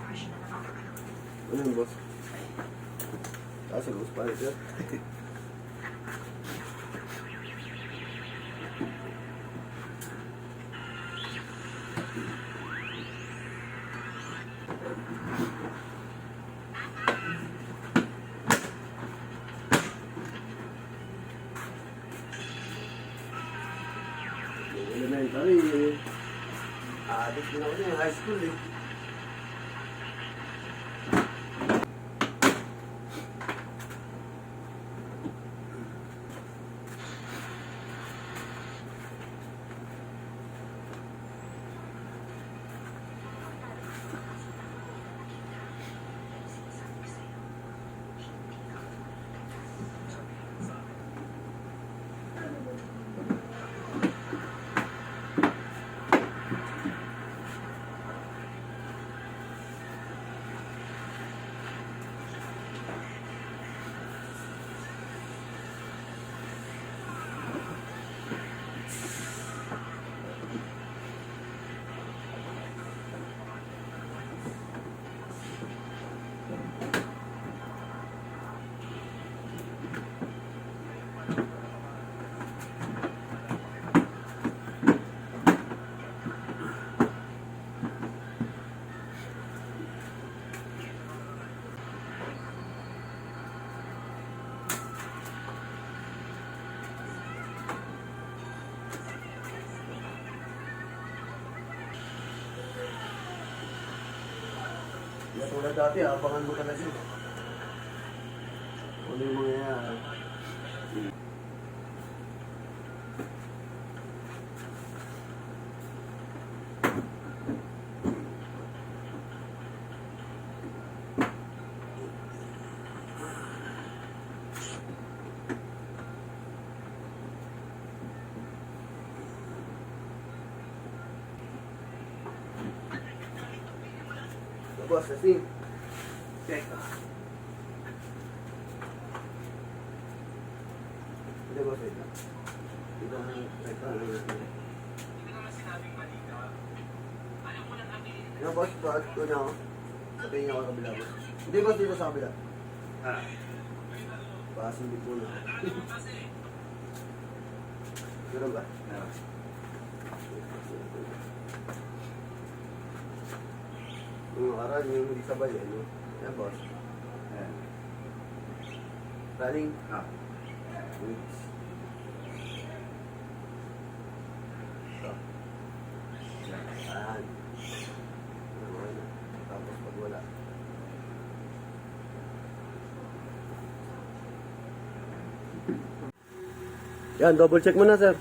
Ano yun, boss? Kasi boss pa rin, sir. Elementary, addict din ako niya, high school eh. Kaya tulad dati, abangan mo talaga yun. Ano yung mangyayari? Boss, kasi check. Hindi boss, ito. Ito ang check. Yung boss, bakit ito niya ako? Sabihin niya ako sa kabila boss. Hindi boss, dito sa kabila. Pasin din po na. Pero ba? Yung nakaraan, yung hindi sabay, ano? Yan, boss. Ayan. Running? Weeks. Ito. Ayan. Ano. Tapos pag wala. Yan, double check mo na, sir.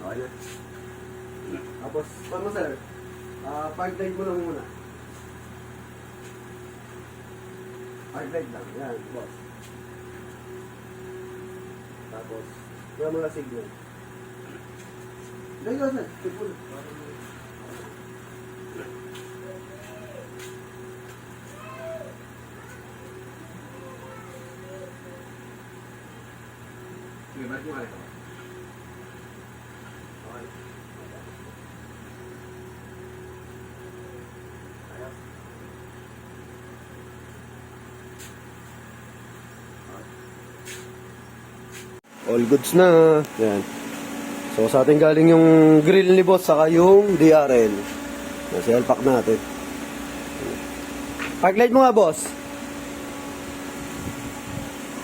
Okay na. Tapos, paano sir? Park light mo lang muna. Park light lang. Yan, boss. Tapos, kaya mga signal. Dahil sir, siguro. Sige, bakit mo kaya ka ba? Okay. All goods na. Yan. So sa atin galing yung grill ni boss saka yung DRL. Nasa alpak natin. Park light mo nga boss.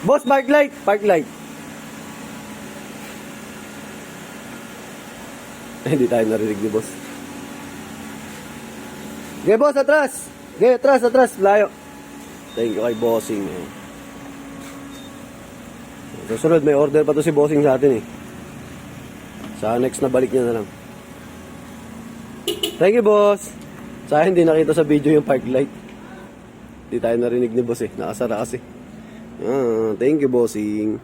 Boss, park light. Park light. Hindi tayo narinig ni boss. Okay boss, atras. Okay, atras. Layo. Thank you kay bossing. Susunod, may order pa to si bossing sa atin eh. Sa next na balik niya na lang. Thank you, boss. Sa akin, hindi nakita sa video yung park light. Hindi tayo narinig ni boss eh. Nakasara kasi. Thank you, bossing.